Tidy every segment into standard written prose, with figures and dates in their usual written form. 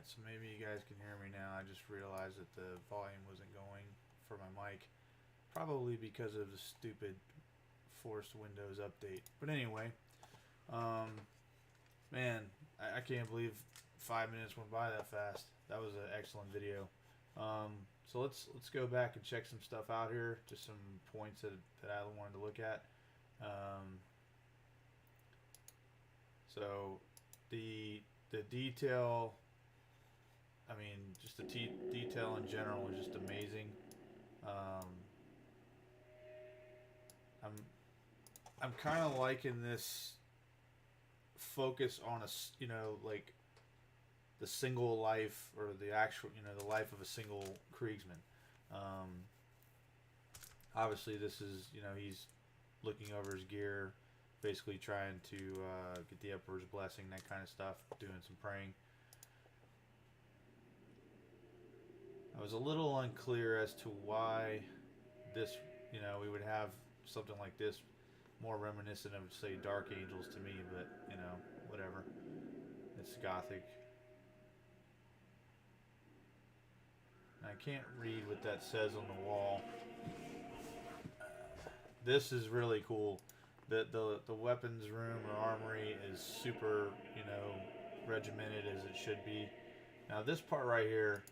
Alright, so maybe you guys can hear me now. I just realized that the volume wasn't going for my mic. Probably because of the stupid forced Windows update. But anyway, man, I can't believe 5 minutes went by that fast. That was an excellent video. So let's go back and check some stuff out here. Just some points that I wanted to look at. So the detail, I mean, just the detail in general is just amazing. I'm kind of liking this focus on like the single life, or the actual, the life of a single Kriegsman. Obviously this is, he's looking over his gear, basically trying to get the Emperor's blessing, that kind of stuff, doing some praying. I was a little unclear as to why this, we would have something like this, more reminiscent of, say, Dark Angels to me, but, whatever. It's Gothic. I can't read what that says on the wall. This is really cool. The weapons room or armory is super, regimented as it should be. Now this part right here,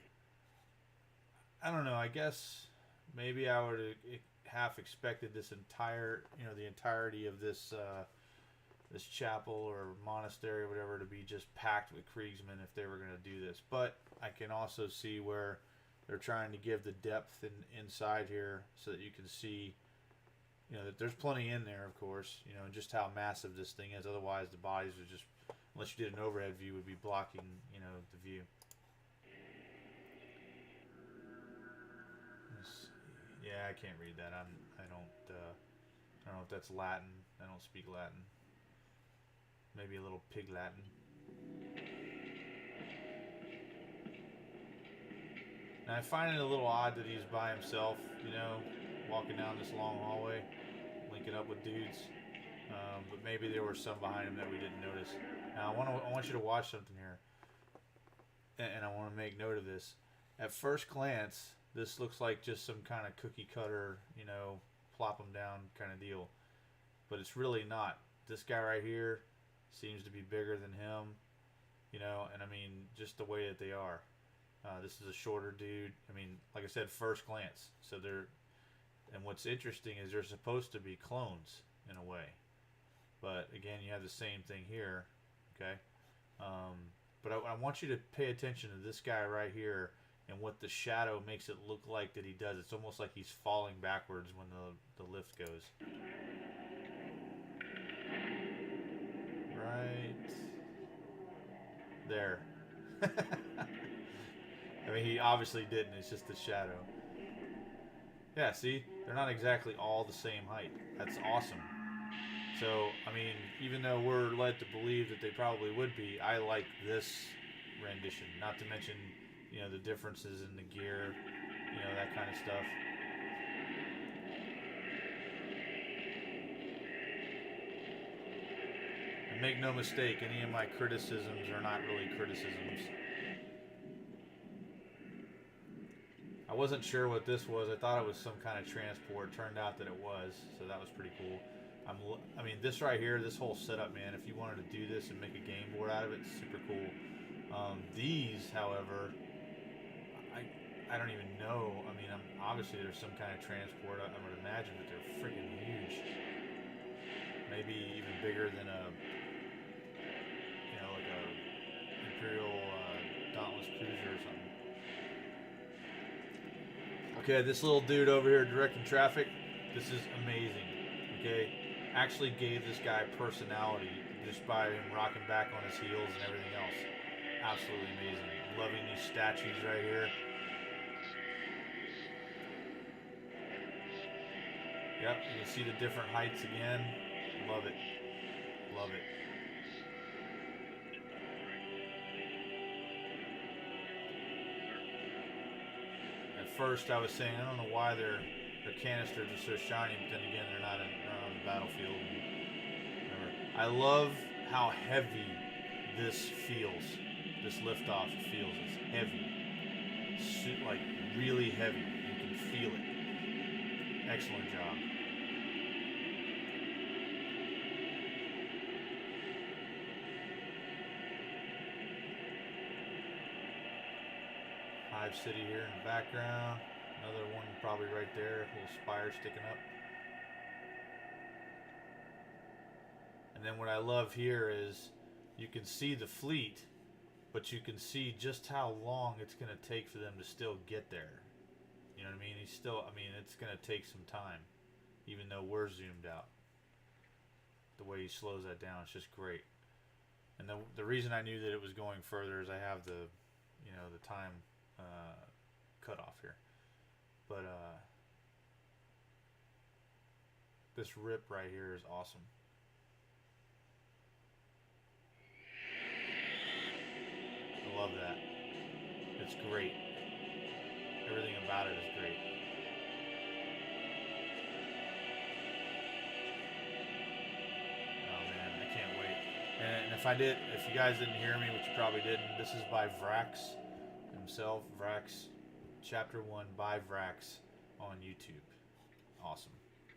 I don't know, I guess maybe I would half expected this entire, the entirety of this this chapel or monastery or whatever to be just packed with Kriegsmen if they were going to do this. But I can also see where they're trying to give the depth inside here so that you can see, that there's plenty in there, of course, just how massive this thing is. Otherwise the bodies are just, unless you did an overhead view, would be blocking, the view. Yeah, I can't read that. I don't know if that's Latin. I don't speak Latin. Maybe a little pig Latin. Now I find it a little odd that he's by himself, walking down this long hallway, linking up with dudes. But maybe there were some behind him that we didn't notice. Now I want you to watch something here, and I want to make note of this. At first glance, this looks like just some kind of cookie cutter, plop them down kind of deal. But it's really not. This guy right here seems to be bigger than him, and I mean, just the way that they are. This is a shorter dude. I mean, like I said, first glance. So and what's interesting is they're supposed to be clones in a way. But again, you have the same thing here, okay? But I want you to pay attention to this guy right here, and what the shadow makes it look like that he does. It's almost like he's falling backwards when the lift goes. Right there. I mean, he obviously didn't. It's just the shadow. Yeah, see? They're not exactly all the same height. That's awesome. So, I mean, even though we're led to believe that they probably would be, I like this rendition. Not to mention, the differences in the gear, that kind of stuff. And make no mistake, any of my criticisms are not really criticisms. I wasn't sure what this was. I thought it was some kind of transport. Turned out that it was, so that was pretty cool. I mean, this right here, this whole setup, man, if you wanted to do this and make a game board out of it, it's super cool. These, however, I don't even know. I mean, obviously there's some kind of transport. I would imagine that they're freaking huge. Maybe even bigger than a, like a Imperial Dauntless Cruiser or something. Okay, this little dude over here directing traffic, this is amazing. Okay, actually gave this guy personality just by him rocking back on his heels and everything else. Absolutely amazing. Loving these statues right here. Yep, you can see the different heights again. Love it. Love it. At first I was saying, I don't know why their canisters are so shiny, but then again, they're not on the battlefield. I love how heavy this feels. this liftoff feels. It's heavy. Like really heavy. You can feel it. Excellent job. Hive City here in the background. Another one probably right there. Little spire sticking up. And then what I love here is you can see the fleet, but you can see just how long it's going to take for them to still get there. You know what I mean? It's going to take some time, even though we're zoomed out. The way he slows that down, it's just great. And the reason I knew that it was going further is I have the time cutoff here. But this rip right here is awesome. I love that. It's great. Everything about it is great. Oh man, I can't wait. And if you guys didn't hear me, which you probably didn't, this is by Vraks himself. Vraks, Chapter 1 by Vraks on YouTube. Awesome.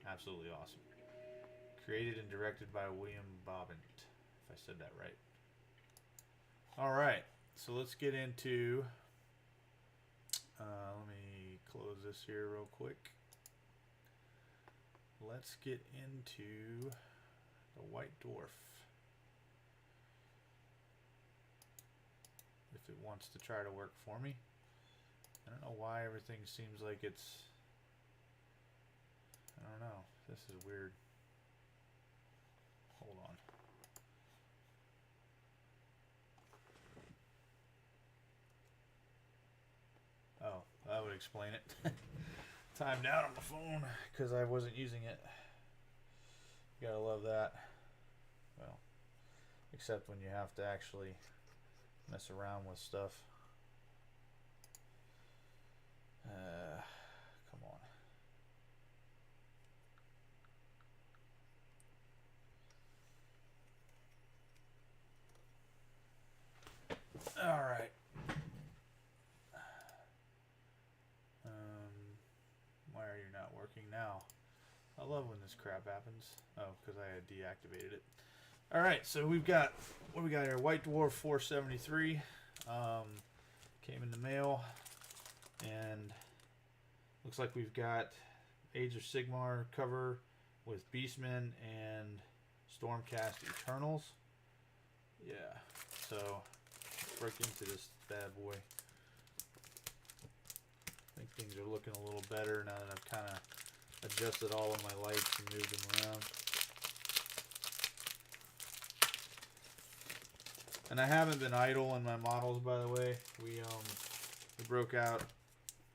Absolutely awesome. Created and directed by William Bobbint, if I said that right. Alright, so let's get into... let me close this here real quick. Let's get into the White Dwarf. If it wants to try to work for me. I don't know why everything seems like it's... I don't know. This is weird. Hold on. Oh, that would explain it. Timed out on the phone because I wasn't using it. You gotta love that. Well, except when you have to actually mess around with stuff. Come on. All right. Why are you not working now? I love when this crap happens. Oh, because I had deactivated it. All right, so we've got, what do we got here? White Dwarf 473 came in the mail, and looks like we've got Age of Sigmar cover with Beastmen and Stormcast Eternals. Yeah, so let's break into this bad boy. I think things are looking a little better now that I've kind of adjusted all of my lights and moved them around. And I haven't been idle in my models, by the way. We broke out.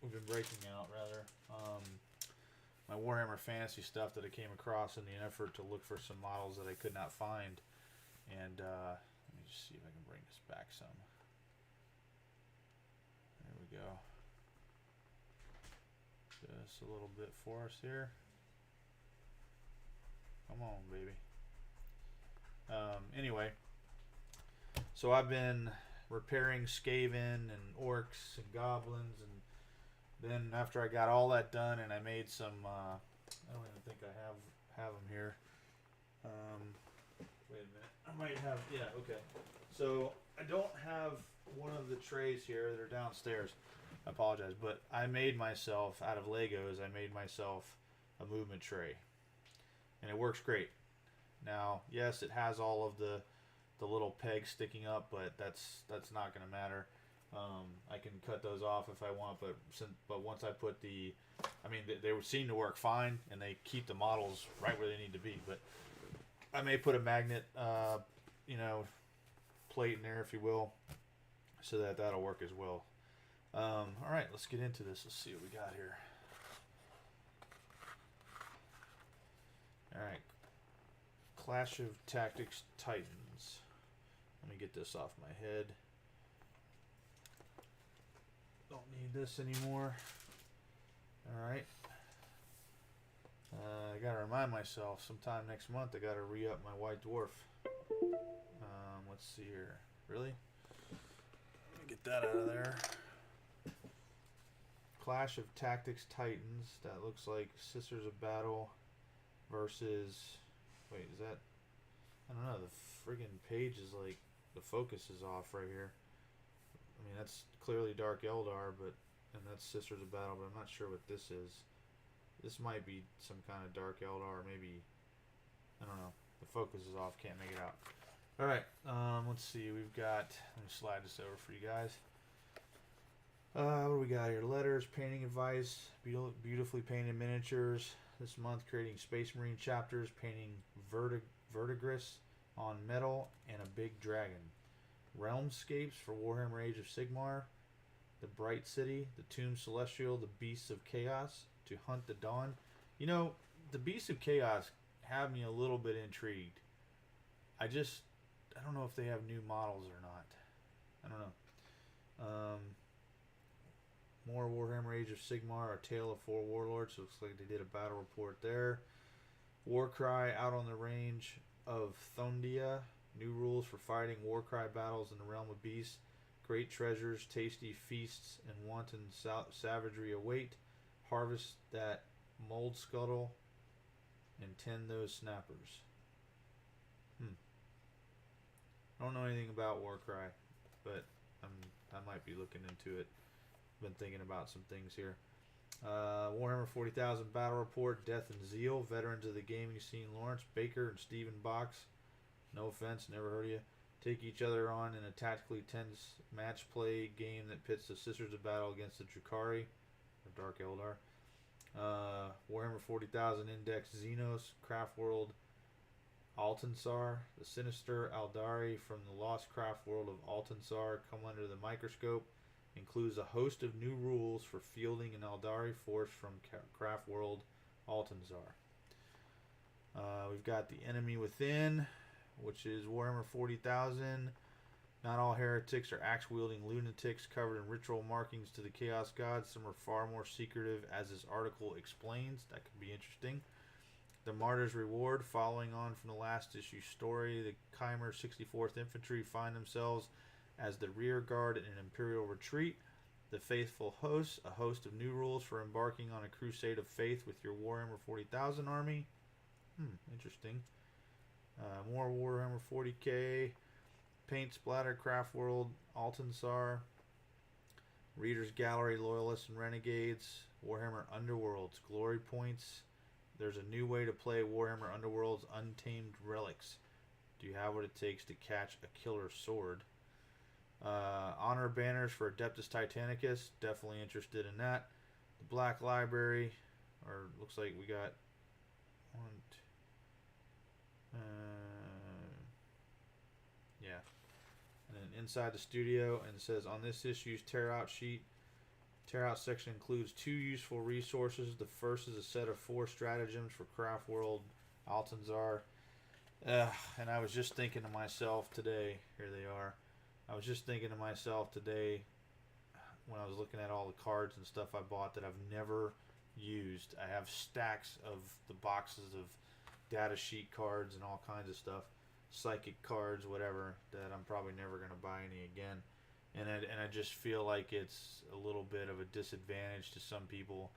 We've been breaking out, rather. My Warhammer Fantasy stuff that I came across in the effort to look for some models that I could not find. And let me just see if I can bring this back some. There we go. Just a little bit for us here. Come on, baby. Anyway, so I've been repairing Skaven and Orcs and Goblins, and then after I got all that done and I made some, I don't even think I have them here. Wait a minute. I might have, yeah, okay. So I don't have one of the trays here. They're downstairs. I apologize, but I made myself, out of Legos, I made myself a movement tray. And it works great. Now, yes, it has all of the little pegs sticking up, but that's not going to matter. I can cut those off if I want, but once I put the, I mean, they would seem to work fine, and they keep the models right where they need to be. But I may put a magnet, plate in there, if you will, so that'll work as well. All right, let's get into this. Let's see what we got here. All right, Clash of Tactics Titans. Let me get this off my head. Don't need this anymore. All right. I gotta remind myself sometime next month I gotta re-up my White Dwarf. Let's see here. Really? Get that out of there. Clash of Tactics Titans. That looks like Sisters of Battle versus... Wait, is that... I don't know. The friggin' page is like... The focus is off right here. I mean, that's clearly Dark Eldar, but... And that's Sisters of Battle, but I'm not sure what this is. This might be some kind of Dark Eldar, maybe... I don't know. The focus is off. Can't make it out. Alright, let's see. We've got... Let me slide this over for you guys. What do we got here? Letters, painting advice, beautifully painted miniatures. This month, creating Space Marine chapters, painting verdigris on metal, and a big dragon. Realmscapes for Warhammer Age of Sigmar. The Bright City, the Tomb Celestial, the Beasts of Chaos, to hunt the dawn. You know, the Beasts of Chaos have me a little bit intrigued. I don't know if they have new models or not. I don't know. More Warhammer Age of Sigmar, A Tale of Four Warlords. Looks like they did a battle report there. Warcry out on the range of Thondia. New rules for fighting Warcry battles in the realm of beasts. Great treasures, tasty feasts, and wanton savagery await. Harvest that mold scuttle and tend those snappers. I don't know anything about Warcry, but I might be looking into it. Been thinking about some things here. Warhammer 40,000 Battle Report, Death and Zeal, veterans of the gaming scene, Lawrence Baker and Stephen Box. No offense, never heard of you. Take each other on in a tactically tense match play game that pits the Sisters of Battle against the Drukhari, or Dark Eldar. Warhammer 40,000 Index, Xenos, Craft World, Altansar. The sinister Aldari from the lost craft world of Altansar come under the microscope. Includes a host of new rules for fielding an Aldari force from craft world Altansar. We've got the Enemy Within, which is Warhammer 40,000. Not all heretics are axe-wielding lunatics covered in ritual markings to the Chaos Gods. Some are far more secretive, as this article explains. That could be interesting. The Martyr's Reward, following on from the last issue story, the Chimer 64th Infantry find themselves as the rear guard in an Imperial retreat. The Faithful Hosts, a host of new rules for embarking on a crusade of faith with your Warhammer 40,000 army. Interesting. More Warhammer 40K. Paint Splatter, Craft World, Altansar. Reader's Gallery, Loyalists and Renegades. Warhammer Underworlds, Glory Points. There's a new way to play Warhammer Underworld's Untamed Relics. Do you have what it takes to catch a killer sword? Honor banners for Adeptus Titanicus. Definitely interested in that. The Black Library. Or looks like we got one. Yeah. And then inside the studio, and it says on this issue's tear out sheet. Tear out section includes 2 useful resources. The first is a set of 4 stratagems for Craft World Altansar. And I was just thinking to myself today, here they are. I was just thinking to myself today when I was looking at all the cards and stuff I bought that I've never used. I have stacks of the boxes of data sheet cards and all kinds of stuff, psychic cards, whatever, that I'm probably never going to buy any again. And I just feel like it's a little bit of a disadvantage to some people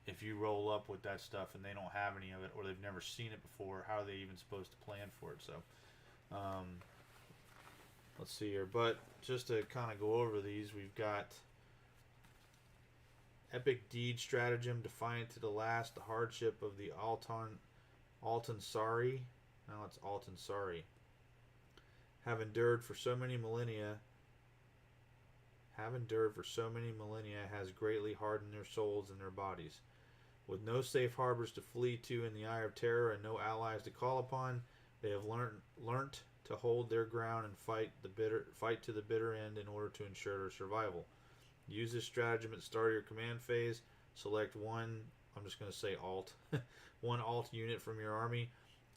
if you roll up with that stuff and they don't have any of it or they've never seen it before. How are they even supposed to plan for it? So, let's see here. But just to kind of go over these, we've got Epic Deed Stratagem, Defiant to the Last, the hardship of the Altansari. Now it's Altansari. Have endured for so many millennia, has greatly hardened their souls and their bodies. With no safe harbors to flee to in the eye of terror and no allies to call upon, they have learnt to hold their ground and fight to the bitter end in order to ensure their survival. Use this stratagem at the start of your command phase. Select one, I'm just going to say alt, one alt unit from your army.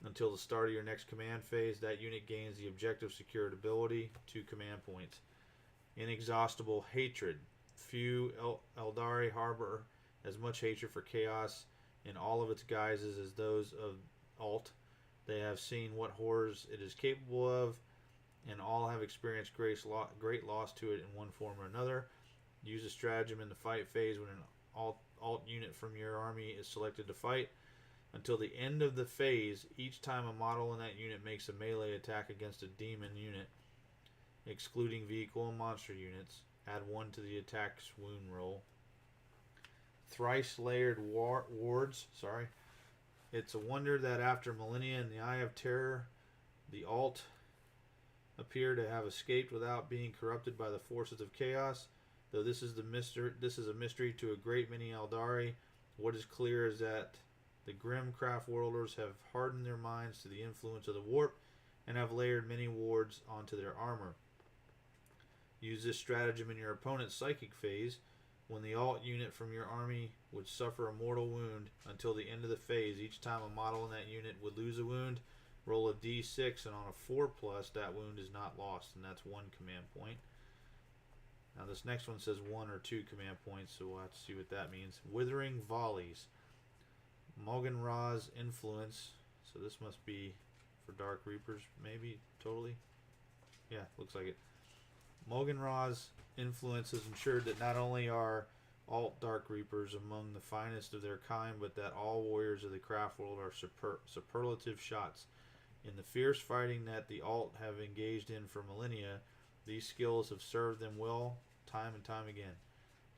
Until the start of your next command phase, that unit gains the objective secured ability, 2 command points. Inexhaustible Hatred. Few Eldari harbor as much hatred for chaos in all of its guises as those of Alt. They have seen what horrors it is capable of and all have experienced great loss to it in one form or another. Use a stratagem in the fight phase when an alt unit from your army is selected to fight. Until the end of the phase, each time a model in that unit makes a melee attack against a demon unit, excluding vehicle and monster units, add 1 to the attack's wound roll. Thrice layered wards. Sorry. It's a wonder that after millennia in the Eye of Terror, the alt appear to have escaped without being corrupted by the forces of chaos. Though this is a mystery to a great many Eldari, what is clear is that the Grimcraft Warlords have hardened their minds to the influence of the warp and have layered many wards onto their armor. Use this stratagem in your opponent's psychic phase. When the alt unit from your army would suffer a mortal wound until the end of the phase, each time a model in that unit would lose a wound, roll a d6, and on a 4+, that wound is not lost, and that's 1 command point. Now this next one says 1 or 2 command points, so we'll have to see what that means. Withering Volleys. Morgan Ra's influence, so this must be for Dark Reapers, maybe, totally. Yeah, looks like it. Morgan Ra's influence has ensured that not only are alt Dark Reapers among the finest of their kind, but that all warriors of the craft world are superlative shots. In the fierce fighting that the alt have engaged in for millennia, these skills have served them well time and time again.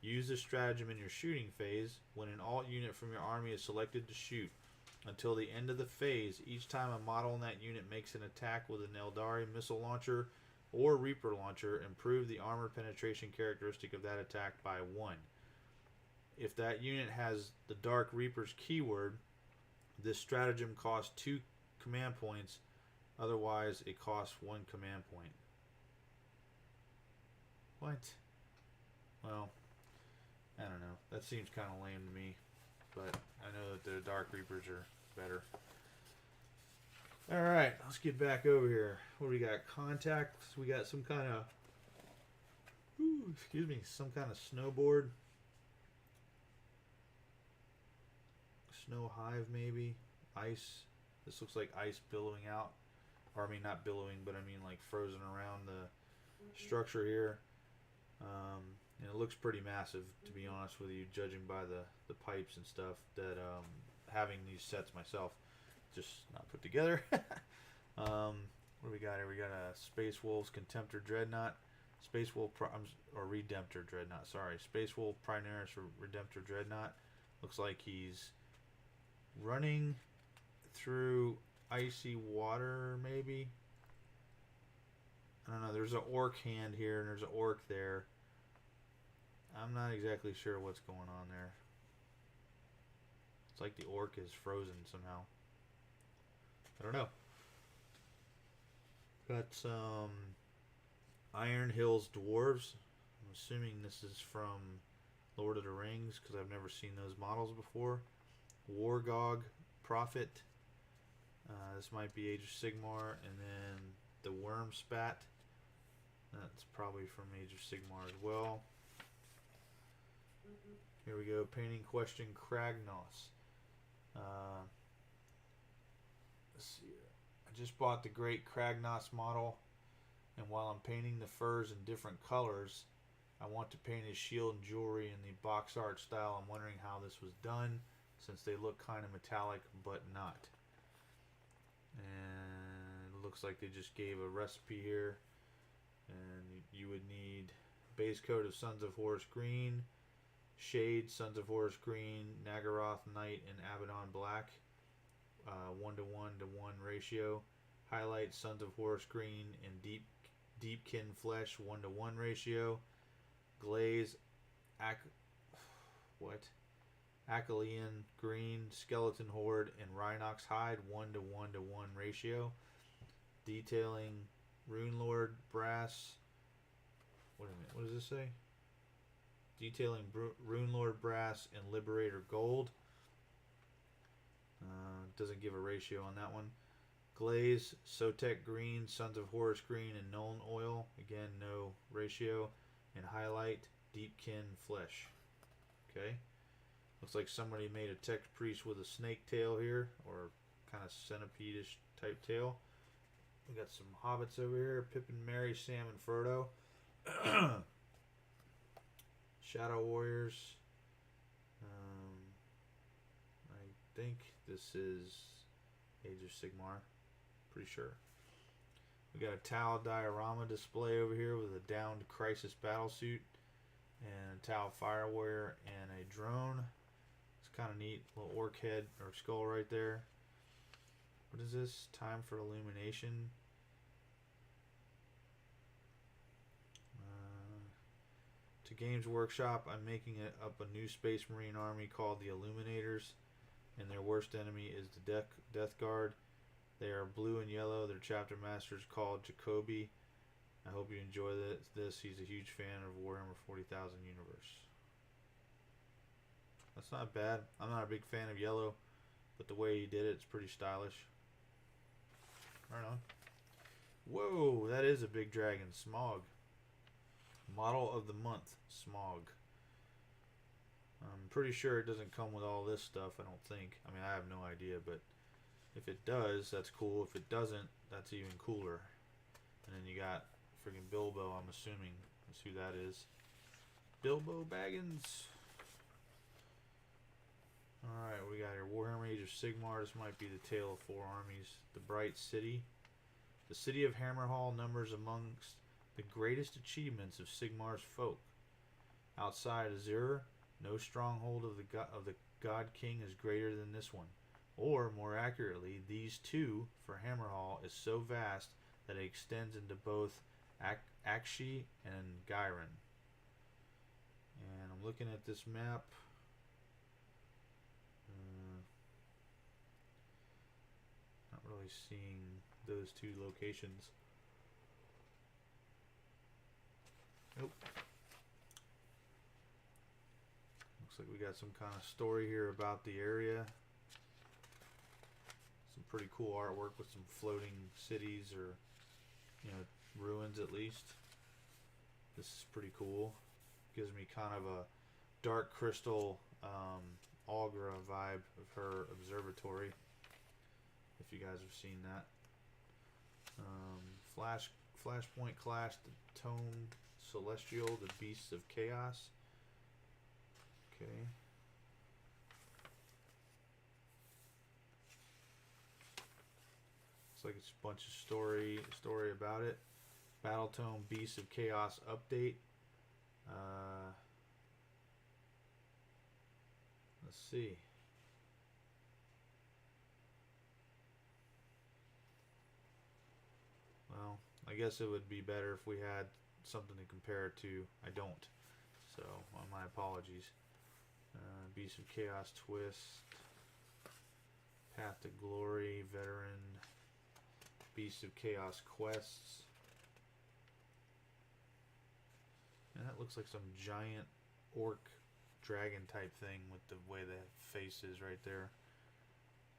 Use this stratagem in your shooting phase. When an alt unit from your army is selected to shoot, until the end of the phase, each time a model in that unit makes an attack with an Eldari missile launcher or Reaper launcher, improve the armor penetration characteristic of that attack by 1. If that unit has the Dark Reaper's keyword, this stratagem costs 2 command points, otherwise it costs 1 command point. What? Well, I don't know. That seems kind of lame to me, but I know that the Dark Reapers are better. Alright, let's get back over here. What do we got? Contacts. We got some kind of, some kind of snowboard. Snow hive maybe. Ice. This looks like ice billowing out. Or I mean not billowing, but I mean like frozen around the structure here. And it looks pretty massive, to be honest with you, judging by the pipes and stuff that having these sets myself. Just not put together. What do we got here? We got a Space Wolves Contemptor Dreadnought, Space Wolf or Redemptor Dreadnought. Sorry, Space Wolf Primaris or Redemptor Dreadnought. Looks like he's running through icy water, maybe. I don't know. There's an orc hand here, and there's an orc there. I'm not exactly sure what's going on there. It's like the orc is frozen somehow. I don't know. Got some Iron Hills Dwarves. I'm assuming this is from Lord of the Rings because I've never seen those models before. Wargog Prophet. This might be Age of Sigmar. And then the Worm Spat. That's probably from Age of Sigmar as well. Here we go. Painting Question Kragnos. Let's see. I just bought the Great Kragnos model, and while I'm painting the furs in different colors, I want to paint his shield and jewelry in the box art style. I'm wondering how this was done, since they look kind of metallic, but not. And it looks like they just gave a recipe here. And you would need base coat of Sons of Horus Green, Shade, Sons of Horus Green, Nagaroth Knight, and Abaddon Black. 1:1:1 ratio. Highlight Sons of Horus Green and Deepkin Flesh 1:1 ratio. Glaze Akalian Green, Skeleton Horde, and Rhinox Hide 1:1:1 ratio. Detailing Runelord Brass. Wait a minute, what does this say? Detailing Runelord Brass and Liberator Gold. Doesn't give a ratio on that one. Glaze, Sotek Green, Sons of Horus Green, and Nuln Oil. Again, no ratio. And highlight Deepkin Flesh. Okay. Looks like somebody made a Tech Priest with a snake tail here, or kind of centipede-ish type tail. We got some hobbits over here. Pippin, Merry, Sam, and Frodo. Shadow Warriors. I think this is Age of Sigmar. Pretty sure. We got a Tau diorama display over here with a downed Crisis battlesuit and a Tau Fire Warrior and a drone. It's kind of neat. Little orc head or skull right there. What is this? Time for Illumination. To Games Workshop, I'm making up a new Space Marine army called the Illuminators, and their worst enemy is the Death Guard. They are blue and yellow. Their chapter master is called Jacoby. I hope you enjoy this. He's a huge fan of Warhammer 40,000 universe. That's not bad. I'm not a big fan of yellow, but the way he did it's pretty stylish. Right on. Whoa, that is a big dragon. Smog. Model of the month. Smog. I'm pretty sure it doesn't come with all this stuff, I don't think. I mean, I have no idea, but if it does, that's cool. If it doesn't, that's even cooler. And then you got freaking Bilbo, I'm assuming. That's who that is. Bilbo Baggins. Alright, we got here Warhammer Age of Sigmar. This might be the Tale of Four Armies. The Bright City. The city of Hammerhall numbers amongst the greatest achievements of Sigmar's folk. Outside Azure, no stronghold of the God King is greater than this one. Or, more accurately, these two for Hammerhall is so vast that it extends into both Akshi and Gyron. And I'm looking at this map. Not really seeing those two locations. Nope. Looks like we got some kind of story here about the area. Some pretty cool artwork with some floating cities or, you know, ruins at least. This is pretty cool. Gives me kind of a Dark Crystal Augra vibe of her observatory. If you guys have seen that. Flashpoint Clash, the Tome Celestial, the Beasts of Chaos. Okay. Looks like it's a bunch of story about it. Battle Tome Beasts of Chaos update. Let's see. Well, I guess it would be better if we had something to compare it to. I don't. So, my apologies. Beast of Chaos Twist. Path to Glory. Veteran. Beast of Chaos Quests. And that looks like some giant orc dragon type thing with the way the face is right there.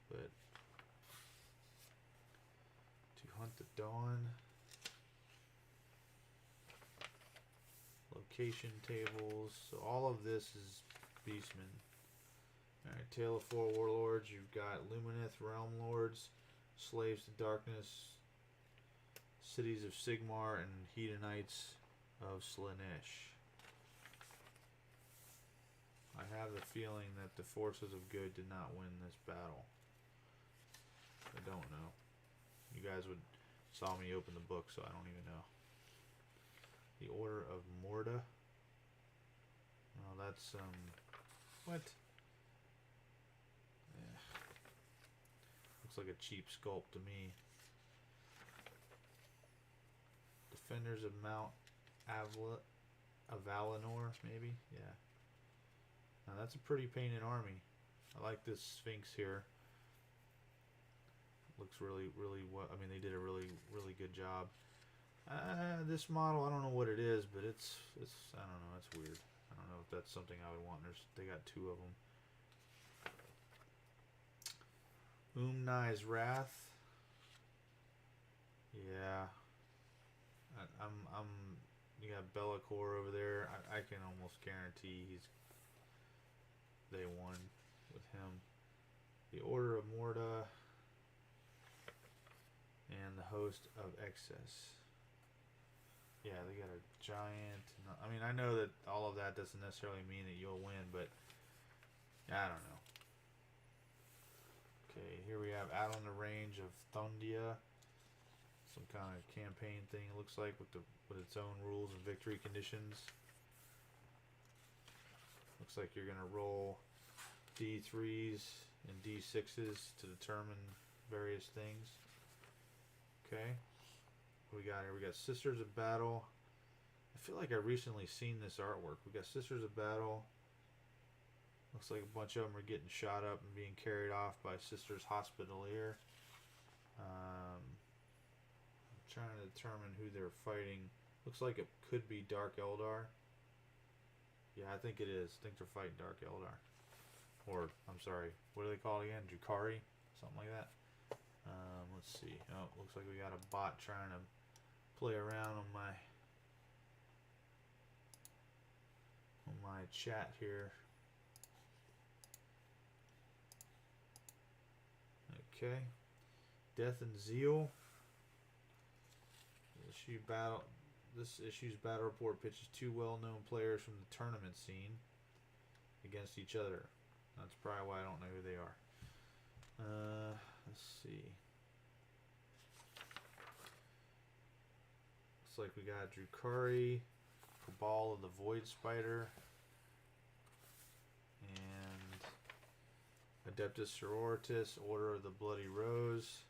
But to Hunt the Dawn. Location tables. So all of this is Beastmen. Alright, Tale of Four Warlords. You've got Lumineth, Realm Lords, Slaves to Darkness, Cities of Sigmar, and Hedonites of Slaanesh. I have the feeling that the forces of good did not win this battle. I don't know. You guys saw me open the book, so I don't even know. The Order of Morda. Oh, that's what? Looks like a cheap sculpt to me. Defenders of Mount Avalinor, maybe? Yeah. Now that's a pretty painted army. I like this Sphinx here. Looks really well. I mean, they did a really good job. This model, I don't know what it is, but it's I don't know, it's weird. I don't know if that's something I would want. They got two of them. Umnai's Wrath. Yeah. You got Be'lakor over there. I can almost guarantee they won with him. The Order of Morda. And the most of excess. Yeah, they got a giant. I mean, I know that all of that doesn't necessarily mean that you'll win, but I don't know. Okay, here we have out on the range of Thundia. Some kind of campaign thing, it looks like, with its own rules and victory conditions. Looks like you're gonna roll D3s and D6s to determine various things. Okay, what we got here? We got Sisters of Battle. I feel like I recently seen this artwork. We got Sisters of Battle. Looks like a bunch of them are getting shot up and being carried off by Sisters Hospitalier. I'm trying to determine who they're fighting. Looks like it could be Dark Eldar. Yeah, I think it is. I think they're fighting Dark Eldar. Or, I'm sorry, what do they call it again? Drukhari? Something like that. Let's see. Oh, looks like we got a bot trying to play around on my chat here. Okay. Death and Zeal. This issue's battle report pitches two well-known players from the tournament scene against each other. That's probably why I don't know who they are. Let's see. Looks like we got Drukhari, Cabal of the Void Spider, and Adeptus Sororitas, Order of the Bloody Rose.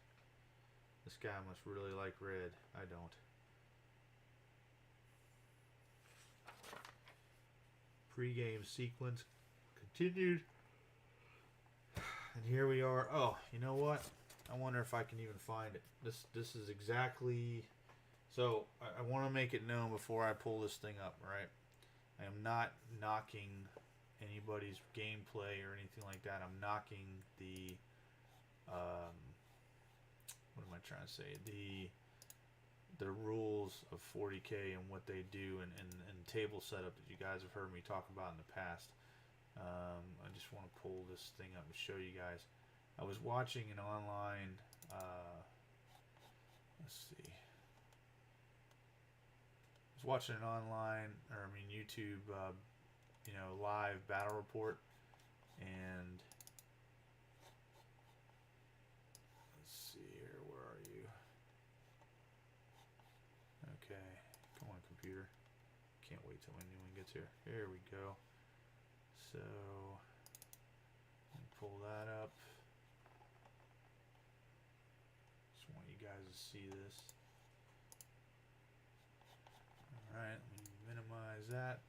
This guy must really like red. I don't. Pre-game sequence continued. And here we are. Oh, you know what? I wonder if I can even find it. This is exactly... So, I want to make it known before I pull this thing up, right? I am not knocking anybody's gameplay or anything like that. I'm knocking the... what am I trying to say? The rules of 40K and what they do and table setup that you guys have heard me talk about in the past. I just want to pull this thing up and show you guys. I was watching an online, let's see. I was watching an online, YouTube, live battle report, and let's see here. Where are you? Okay, come on, computer. Can't wait till anyone gets here. Here we go. So, let me pull that up. Just want you guys to see this. Alright, let me minimize that.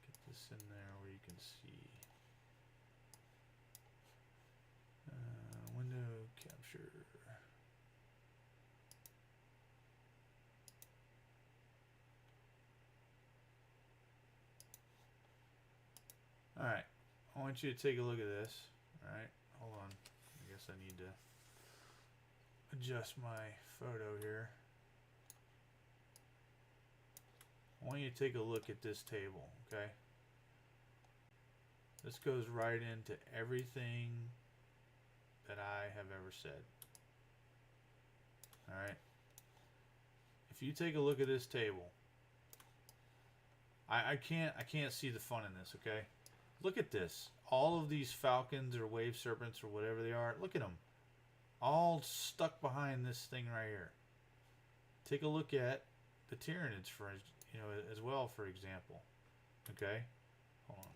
Get this in there where you can see. Window capture. Alright, I want you to take a look at this. Alright, hold on. I guess I need to adjust my photo here. I want you to take a look at this table, okay? This goes right into everything that I have ever said. Alright? If you take a look at this table, I can't see the fun in this, okay? Look at this. All of these falcons or wave serpents or whatever they are, look at them. All stuck behind this thing right here. Take a look at the Tyranids as well, for example. Okay? Hold on.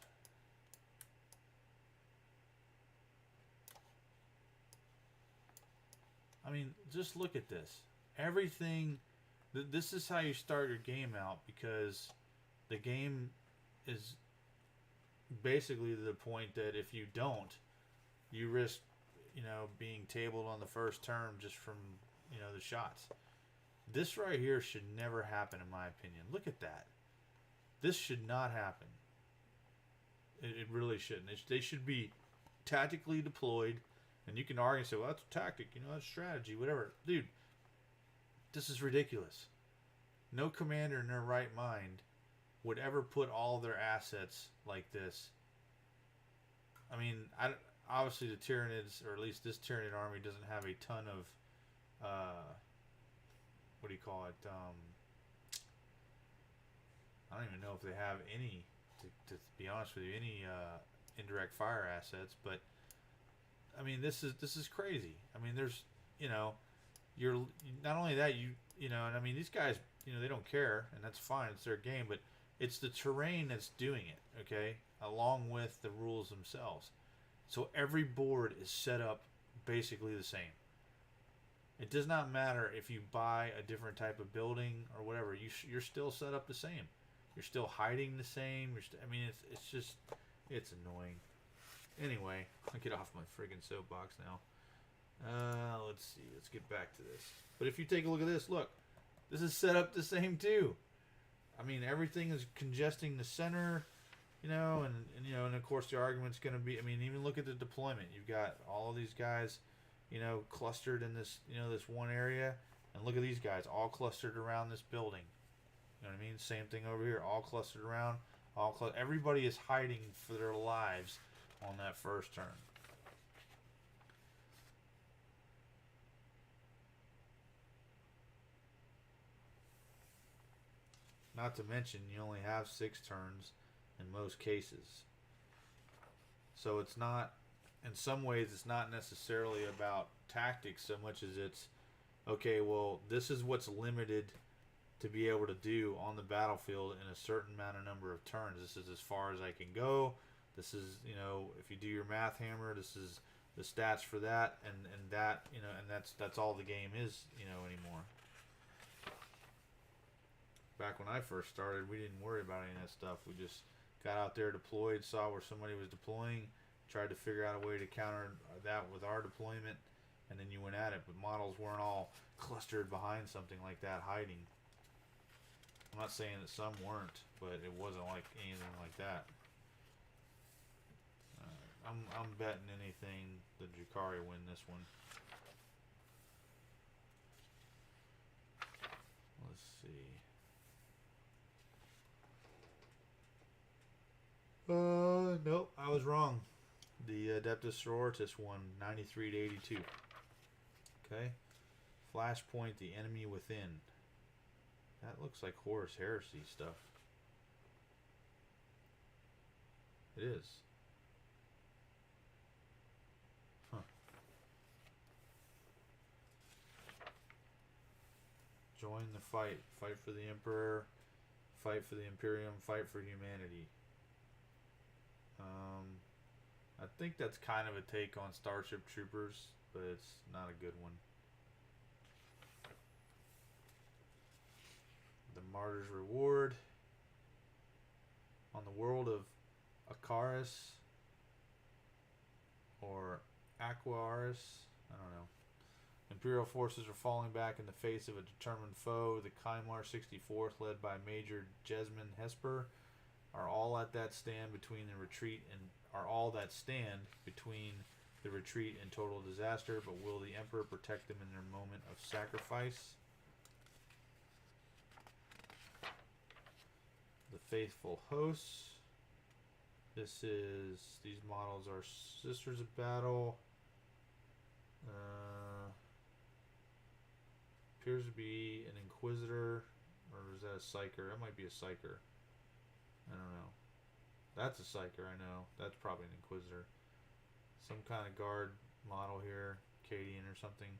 I mean, just look at this. Everything, this is how you start your game out, because the game is basically to the point that if you don't, you risk, being tabled on the first turn just from, the shots. This right here should never happen, in my opinion. Look at that. This should not happen. It really shouldn't. They should be tactically deployed, and you can argue and say, well, that's a tactic, that's strategy, whatever. Dude, this is ridiculous. No commander in their right mind would ever put all their assets like this. I mean, obviously the Tyranids, or at least this Tyranid army, doesn't have a ton of what do you call it? I don't even know if they have any, to be honest with you, any indirect fire assets. But I mean, this is crazy. I mean, there's, you know, you're not only that, you know, and I mean, these guys, you know, they don't care, and that's fine. It's their game, but it's the terrain that's doing it, okay, along with the rules themselves. So every board is set up basically the same. It does not matter if you buy a different type of building or whatever. You're still set up the same. You're still hiding the same. I mean, it's just, it's annoying. Anyway, I'll get off my friggin' soapbox now. Let's see. Let's get back to this. But if you take a look at this, look, this is set up the same too. I mean, everything is congesting the center, you know, and you know, and of course the argument's going to be, I mean, even look at the deployment. You've got all of these guys, you know, clustered in this, you know, this one area, and look at these guys all clustered around this building. You know what I mean? Same thing over here, all clustered around, everybody is hiding for their lives on that first turn. Not to mention, you only have 6 turns in most cases. So it's not, in some ways, it's not necessarily about tactics so much as it's, okay, well, this is what's limited to be able to do on the battlefield in a certain amount of number of turns. This is as far as I can go. This is, you know, if you do your math hammer, this is the stats for that, and that, you know, and that's all the game is, you know, anymore. Back when I first started, we didn't worry about any of that stuff. We just got out there, deployed, saw where somebody was deploying, tried to figure out a way to counter that with our deployment, and then you went at it. But models weren't all clustered behind something like that, hiding. I'm not saying that some weren't, but it wasn't like anything like that. I'm betting anything the Drukhari win this one. Let's see. Nope, I was wrong. The Adeptus Sororitas won 93 to 82. Okay. Flashpoint, the enemy within. That looks like Horus Heresy stuff. It is. Huh. Join the fight. Fight for the Emperor. Fight for the Imperium. Fight for humanity. I think that's kind of a take on Starship Troopers, but it's not a good one. The Martyr's Reward. On the world of Akaris or Aquaris, I don't know. Imperial forces are falling back in the face of a determined foe. The Kaimar 64th, led by Major Jesmond Hesper, are all that stand between the retreat and total disaster. But will the Emperor protect them in their moment of sacrifice? The Faithful Hosts. These models are Sisters of Battle. Appears to be an Inquisitor, or is that a Psyker? That might be a Psyker. I don't know. That's a Psyker, I know. That's probably an Inquisitor. Some kind of guard model here. Cadian or something.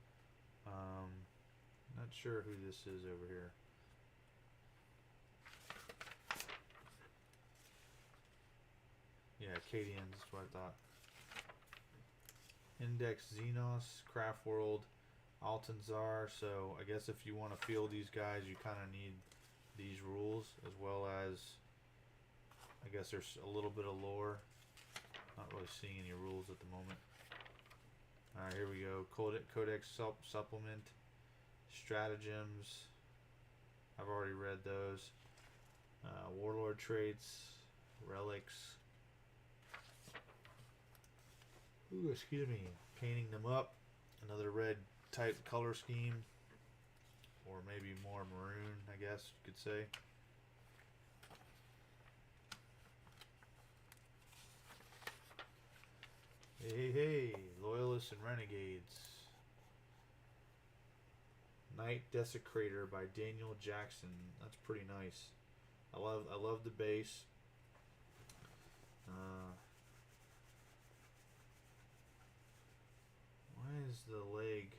Not sure who this is over here. Yeah, Cadians, that's what I thought. Index Xenos, Craft World, Altanzar. So I guess if you want to field these guys, you kind of need these rules, as well as, I guess there's a little bit of lore. Not really seeing any rules at the moment. Alright, here we go. Codex Supplement, Stratagems. I've already read those. Warlord traits, relics. Ooh, excuse me. Painting them up. Another red type color scheme. Or maybe more maroon, I guess you could say. Hey, Loyalists and Renegades. Night Desecrator by Daniel Jackson. That's pretty nice. I love the base. Why is the leg?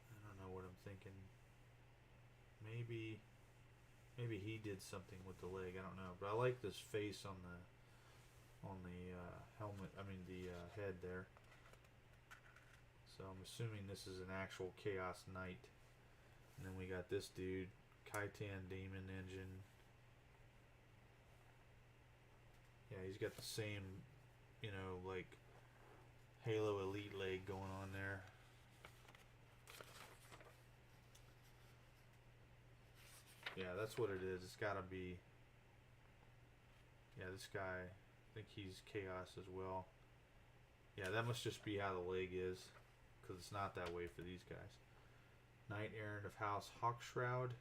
I don't know what I'm thinking. Maybe he did something with the leg. I don't know, but I like this face on the helmet. I mean the head there. So I'm assuming this is an actual Chaos Knight. And then we got this dude, Khitan Demon Engine. Yeah, he's got the same, you know, like Halo Elite leg going on there. Yeah, that's what it is. It's gotta be. Yeah, this guy, I think he's Chaos as well. Yeah, that must just be how the leg is, because it's not that way for these guys. Knight Errant of House Hawkshroud.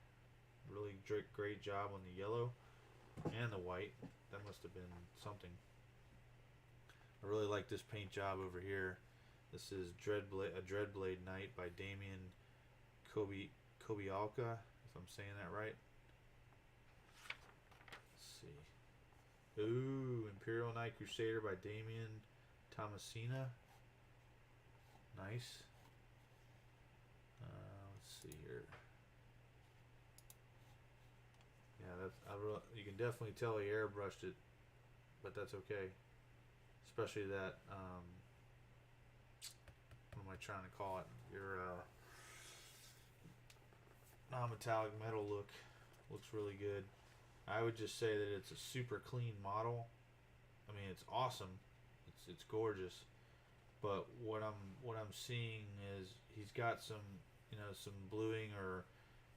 Really great job on the yellow and the white. That must have been something. I really like this paint job over here. This is a Dreadblade Knight by Damian Kobialka, if I'm saying that right. Let's see. Ooh, Imperial Knight Crusader by Damian Tomasina. Nice. Let's see here. Yeah, you can definitely tell he airbrushed it, but that's okay. Especially that, what am I trying to call it? Your non-metallic metal look looks really good. I would just say that it's a super clean model. I mean, it's awesome. It's gorgeous. But what I'm seeing is he's got some, you know, some bluing or,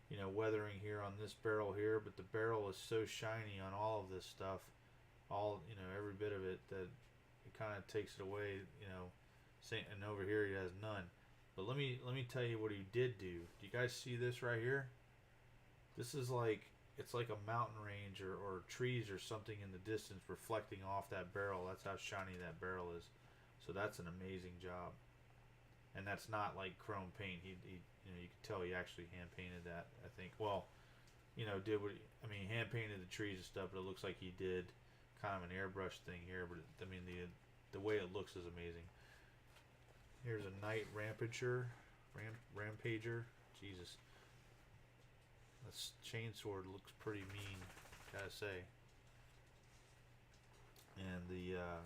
you know, weathering here on this barrel here, but the barrel is so shiny on all of this stuff, you know, every bit of it, that it kind of takes it away, you know. And over here he has none. But let me tell you what he did do. Do you guys see this right here? This is like, it's like a mountain range or trees or something in the distance reflecting off that barrel. That's how shiny that barrel is. So that's an amazing job. And that's not like chrome paint. He you know, you can tell he actually hand painted that, I think. Well, you know, I mean, hand painted the trees and stuff, but it looks like he did kind of an airbrush thing here. But I mean, the way it looks is amazing. Here's a Knight Rampager. Jesus. This chainsword looks pretty mean, gotta say. And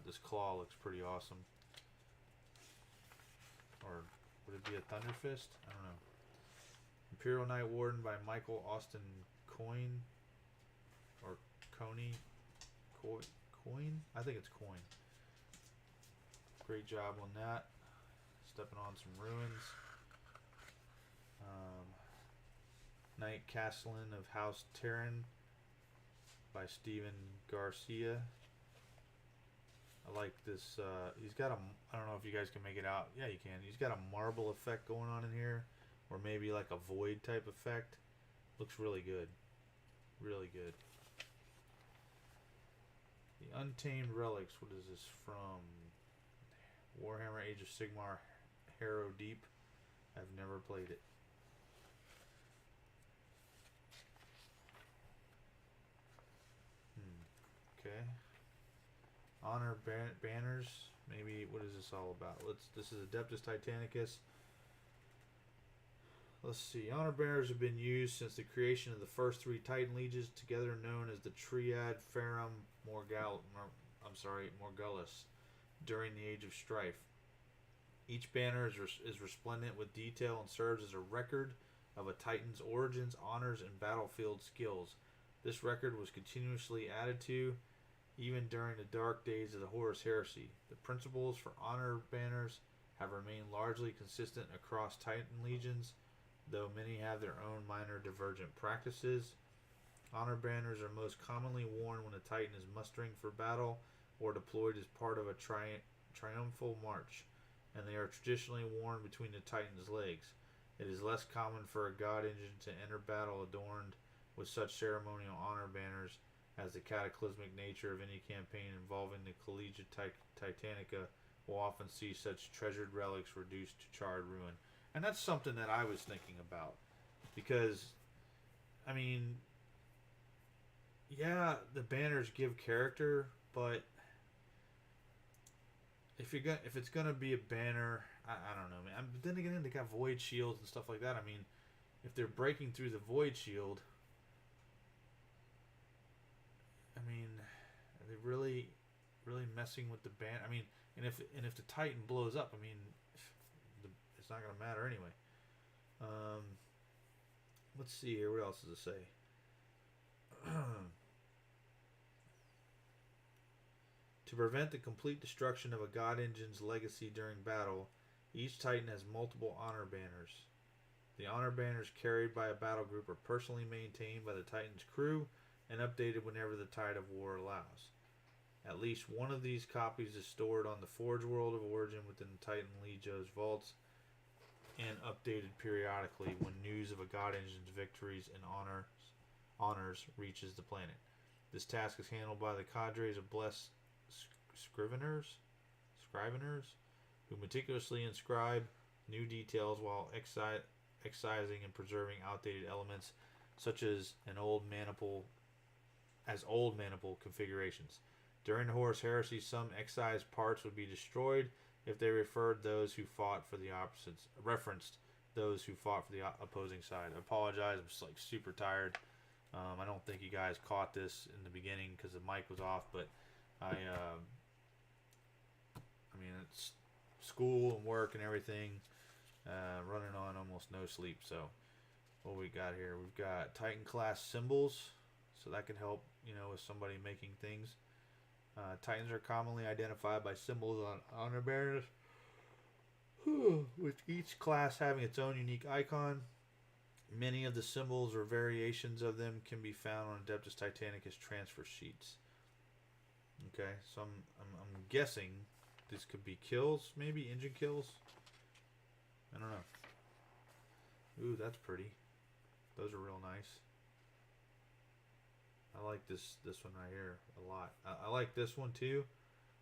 this claw looks pretty awesome. Or would it be a Thunder Fist? I don't know. Imperial Knight Warden by Michael Austin Coyne. Or Coney. Coyne? I think it's Coyne. Great job on that. Stepping on some ruins. Knight Castellan of House Terran by Steven Garcia. I like this. He's got I don't know if you guys can make it out. Yeah, you can. He's got a marble effect going on in here, or maybe like a void type effect. Looks really good. Really good. The Untamed Relics. What is this from? Warhammer Age of Sigmar Harrow Deep. I've never played it. Okay. Honor banners. Maybe, what is this all about? This is Adeptus Titanicus. Let's see. Honor banners have been used since the creation of the first three Titan Legions, together known as the Triad Ferrum Morgellus, during the Age of Strife. Each banner is resplendent with detail and serves as a record of a Titan's origins, honors, and battlefield skills. This record was continuously added to, even during the dark days of the Horus Heresy. The principles for honor banners have remained largely consistent across Titan legions, though many have their own minor divergent practices. Honor banners are most commonly worn when a Titan is mustering for battle or deployed as part of a triumphal march, and they are traditionally worn between the Titan's legs. It is less common for a god engine to enter battle adorned with such ceremonial honor banners, as the cataclysmic nature of any campaign involving the Collegiate Titanica will often see such treasured relics reduced to charred ruin. And that's something that I was thinking about. Because, I mean, yeah, the banners give character, but if it's gonna be a banner, I don't know, man. But then again, they got void shields and stuff like that. I mean, if they're breaking through the void shield, I mean, are they really messing with the ban? I mean, and if the Titan blows up, I mean, it's not gonna matter anyway. Let's see here. What else does it say? To prevent the complete destruction of a God Engine's legacy during battle, each Titan has multiple honor banners. The honor banners carried by a battle group are personally maintained by the Titan's crew and updated whenever the tide of war allows. At least one of these copies is stored on the Forge World of Origin within the Titan Legio's vaults and updated periodically when news of a God Engine's victories and honors reaches the planet. This task is handled by the cadres of blessed scriveners, who meticulously inscribe new details while excising and preserving outdated elements, such as old maniple configurations. During the Horus Heresy, some excised parts would be destroyed if they referenced those who fought for the opposing side. I apologize. I'm just like super tired. I don't think you guys caught this in the beginning because the mic was off, but I mean, it's school and work and everything, running on almost no sleep. So what we got here, we've got Titan class symbols, so that can help, with somebody making things. Titans are commonly identified by symbols on honor banners, with each class having its own unique icon. Many of the symbols or variations of them can be found on Adeptus Titanicus transfer sheets. Okay, so I'm guessing this could be kills, maybe engine kills. I don't know. Ooh, that's pretty. Those are real nice. I like this one right here a lot. I like this one too.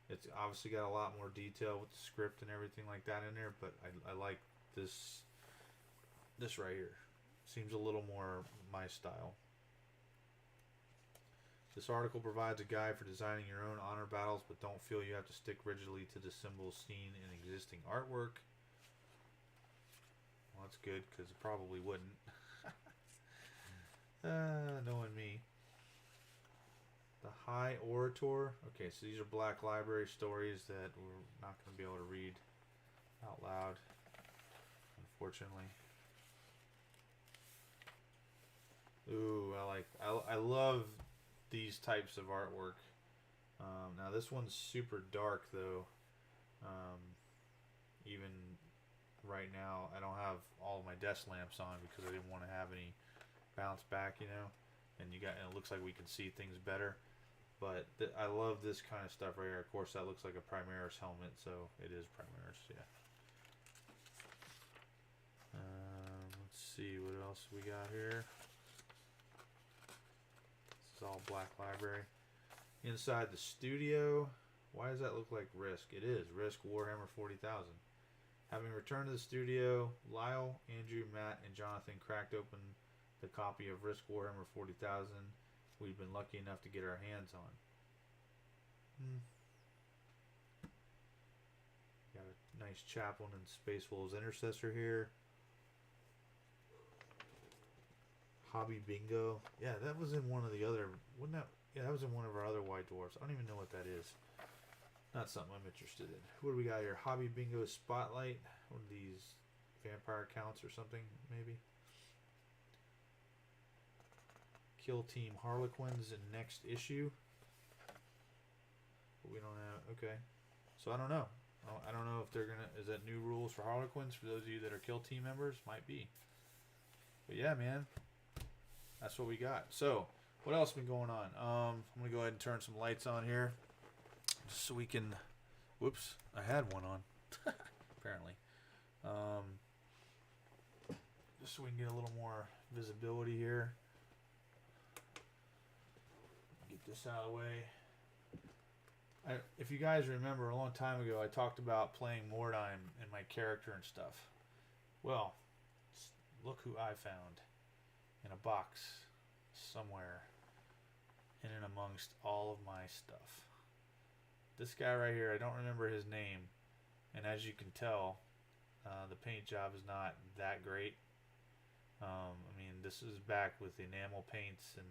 It's obviously got a lot more detail with the script and everything like that in there, but I like this right here. Seems a little more my style. This article provides a guide for designing your own honor battles, but don't feel you have to stick rigidly to the symbols seen in existing artwork. Well, that's good, because it probably wouldn't. Knowing me. The High Orator. Okay, so these are Black Library stories that we're not going to be able to read out loud, unfortunately. Ooh, I love these types of artwork. Now this one's super dark though. Even right now, I don't have all of my desk lamps on because I didn't want to have any bounce back, and it looks like we can see things better. But I love this kind of stuff right here. Of course, that looks like a Primaris helmet, so it is Primaris, yeah. Let's see what else we got here. This is all Black Library. Inside the studio, why does that look like Risk? It is Risk Warhammer 40,000. Having returned to the studio, Lyle, Andrew, Matt, and Jonathan cracked open the copy of Risk Warhammer 40,000 we've been lucky enough to get our hands on. Got a nice Chaplain and Space Wolves Intercessor here. Hobby Bingo. Yeah, that was in one of the other... Wouldn't that... Yeah, that was in one of our other White Dwarfs. I don't even know what that is. Not something I'm interested in. What do we got here? Hobby Bingo Spotlight. One of these vampire counts or something, maybe. Kill Team Harlequins in next issue. But we don't have... Okay. So I don't know. I don't know if they're going to... Is that new rules for Harlequins for those of you that are Kill Team members? Might be. But yeah, man. That's what we got. So, what else has been going on? I'm going to go ahead and turn some lights on here. Just so we can... Whoops. I had one on. Apparently. Just so we can get a little more visibility here. Get this out of the way. if you guys remember a long time ago, I talked about playing Mordheim and my character and stuff. Well, look who I found in a box somewhere in and amongst all of my stuff. This guy right here, I don't remember his name, and as you can tell, the paint job is not that great. I mean, this is back with the enamel paints, and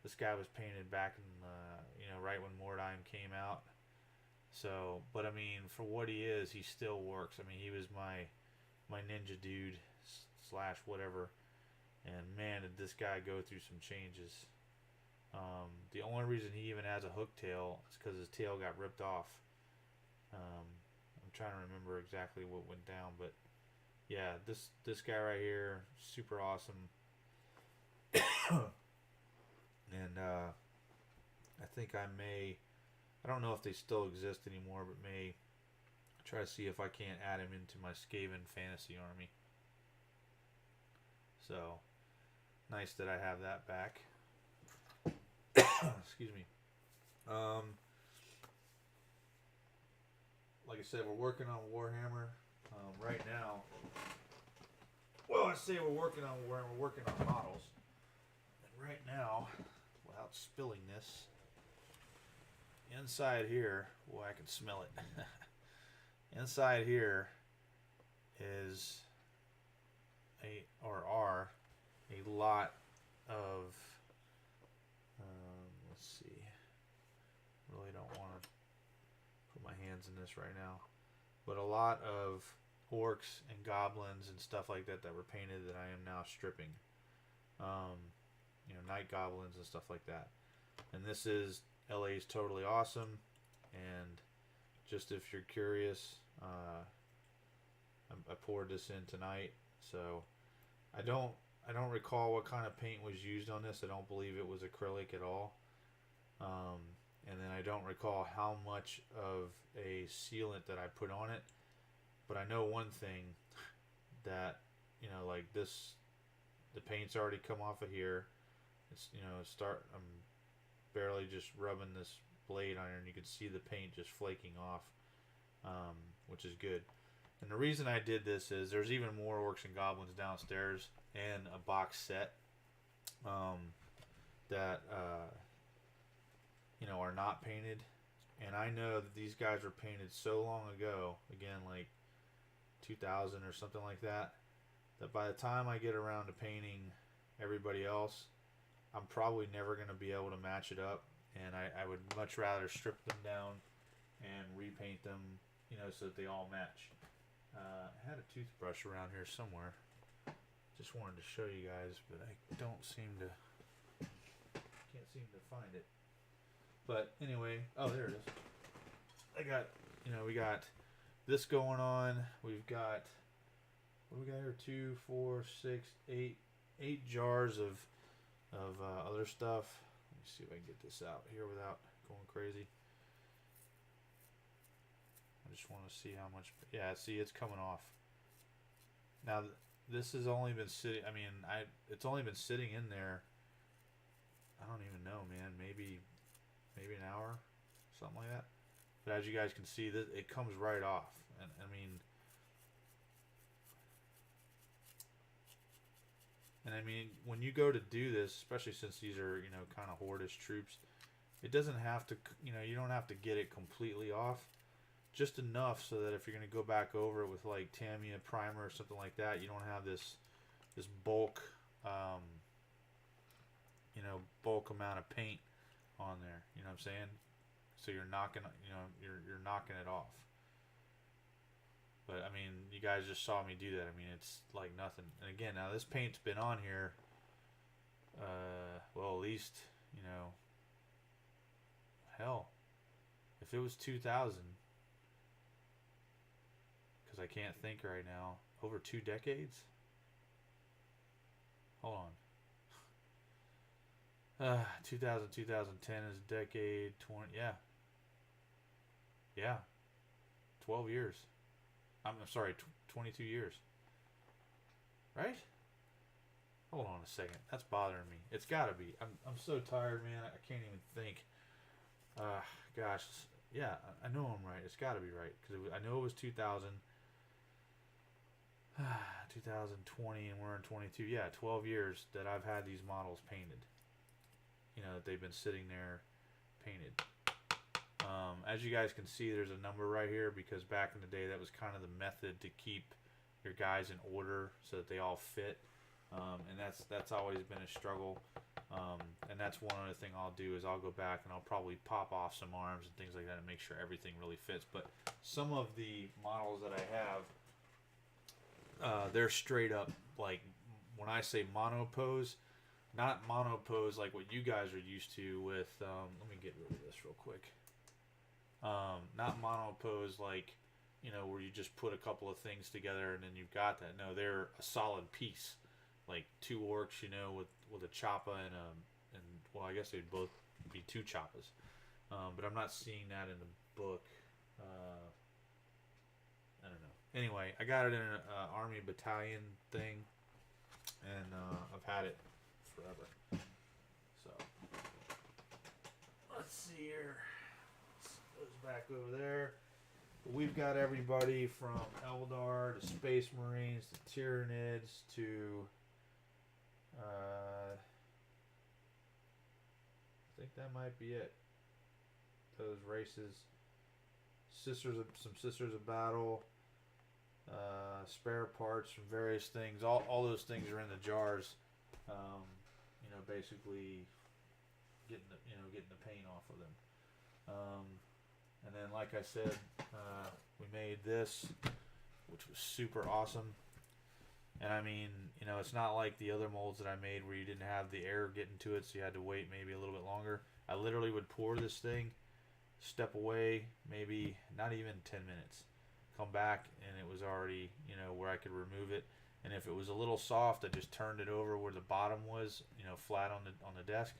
this guy was painted back in, right when Mordheim came out. So, but I mean, for what he is, he still works. I mean, he was my ninja dude slash whatever, and man, did this guy go through some changes. The only reason he even has a hook tail is because his tail got ripped off. I'm trying to remember exactly what went down, but yeah, this guy right here, super awesome. And I think I don't know if they still exist anymore, but may try to see if I can't add him into my Skaven fantasy army. So nice that I have that back. Excuse me. Like I said, we're working on Warhammer right now. Well, I say we're working on Warhammer. We're working on models. And right now, without spilling this, inside here, boy, I can smell it. Inside here is are a lot of let's see. Really don't want to put my hands in this right now, but a lot of orcs and goblins and stuff like that were painted that I am now stripping. Night goblins and stuff like that. And this is LA's Totally Awesome. And just if you're curious, I poured this in tonight, so I don't recall what kind of paint was used on this. I don't believe it was acrylic at all. And then I don't recall how much of a sealant that I put on it. But I know one thing, that, like this, the paint's already come off of here. It's, I'm barely just rubbing this blade on here, and you can see the paint just flaking off, which is good. And the reason I did this is there's even more orcs and goblins downstairs and a box set that are not painted. And I know that these guys were painted so long ago, again, like 2000 or something like that, that by the time I get around to painting everybody else, I'm probably never going to be able to match it up. And I would much rather strip them down and repaint them, so that they all match. I had a toothbrush around here somewhere. Just wanted to show you guys, but I can't seem to find it. But anyway, oh, there it is. I got, we got this going on. We've got, what do we got here? 2, 4, 6, 8 jars of other stuff. Let me see if I can get this out here without going crazy. I just want to see how much. Yeah, see, it's coming off. Now, this has only been sitting. I mean, it's only been sitting in there. I don't even know, man. Maybe an hour, something like that. But as you guys can see, it comes right off. And I mean, when you go to do this, especially since these are, kind of Hordish troops, it doesn't have to, you don't have to get it completely off. Just enough so that if you're going to go back over it with like Tamiya primer or something like that, you don't have this bulk, bulk amount of paint on there. You know what I'm saying? So you're knocking, you're knocking it off. But I mean, you guys just saw me do that. I mean, it's like nothing. And again, now this paint's been on here, well, at least, hell, if it was 2000, because I can't think right now, over 2 decades? Hold on. 2000, 2010 is a decade, 20, yeah, 12 years. I'm sorry, 22 years. Right? Hold on a second. That's bothering me. It's got to be. I'm so tired, man. I can't even think. gosh, yeah, I know I'm right. It's got to be right because I know it was 2000, 2020, and we're in 22. Yeah, 12 years that I've had these models painted. You know, that they've been sitting there painted. As you guys can see, there's a number right here because back in the day, that was kind of the method to keep your guys in order so that they all fit. And that's always been a struggle. And that's one other thing I'll do is I'll go back and I'll probably pop off some arms and things like that and make sure everything really fits. But some of the models that I have, they're straight up, like, when I say monopose, not monopose like what you guys are used to with, let me get rid of this real quick. Not monopose like, you know, where you just put a couple of things together and then you've got that. No, they're a solid piece. Like two orcs, you know, with a choppa and well, I guess they'd both be two choppas. But I'm not seeing that in the book. I don't know. Anyway, I got it in an army battalion thing, and I've had it forever. So let's see here. Goes back over there. We've got everybody from Eldar to Space Marines to Tyranids to I think that might be it. Those races. Some Sisters of Battle. Spare parts from various things. All those things are in the jars. You know, basically getting the paint off of them. And then, like I said, we made this, which was super awesome. And I mean, you know, it's not like the other molds that I made where you didn't have the air getting to it, so you had to wait maybe a little bit longer. I literally would pour this thing, step away, maybe not even 10 minutes, come back, and it was already, you know, where I could remove it. And if it was a little soft, I just turned it over where the bottom was, you know, flat on the desk,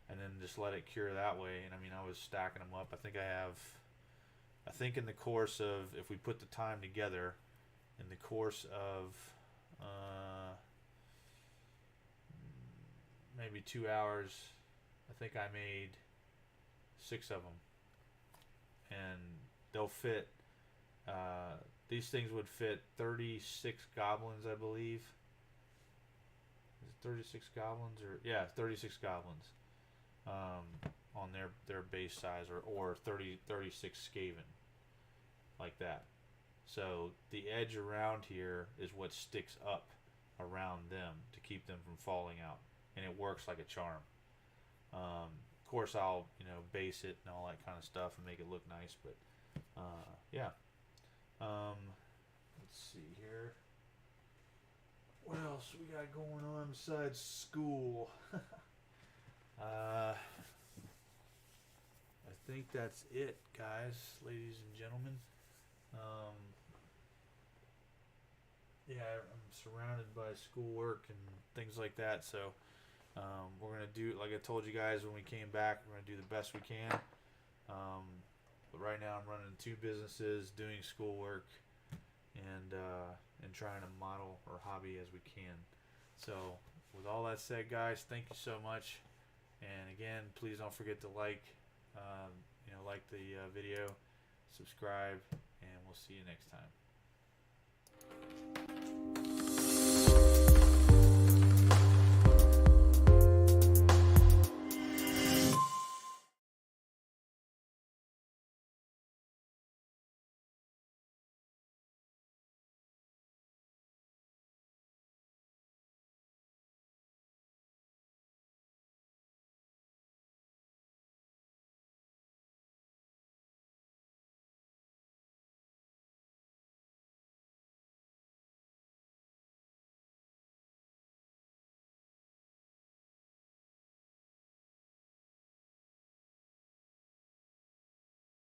and then just let it cure that way. And I mean, I was stacking them up. I think in the course of, if we put the time together, in the course of maybe 2 hours, I think I made 6 of them, and they'll fit. These things would fit 36 goblins, I believe. Is it 36 goblins, or yeah, 36 goblins on their base size, or 36 Skaven, like that. So the edge around here is what sticks up around them to keep them from falling out, and it works like a charm. Of course, I'll, you know, base it and all that kind of stuff and make it look nice, but yeah. Let's see here. What else we got going on besides school? I think that's it, guys, ladies and gentlemen. Yeah, I'm surrounded by schoolwork and things like that, so we're going to do, like I told you guys when we came back, we're going to do the best we can. But right now I'm running 2 businesses, doing schoolwork, and trying to model or hobby as we can. So with all that said, guys, thank you so much. And again, please don't forget to like the video, subscribe, and we'll see you next time.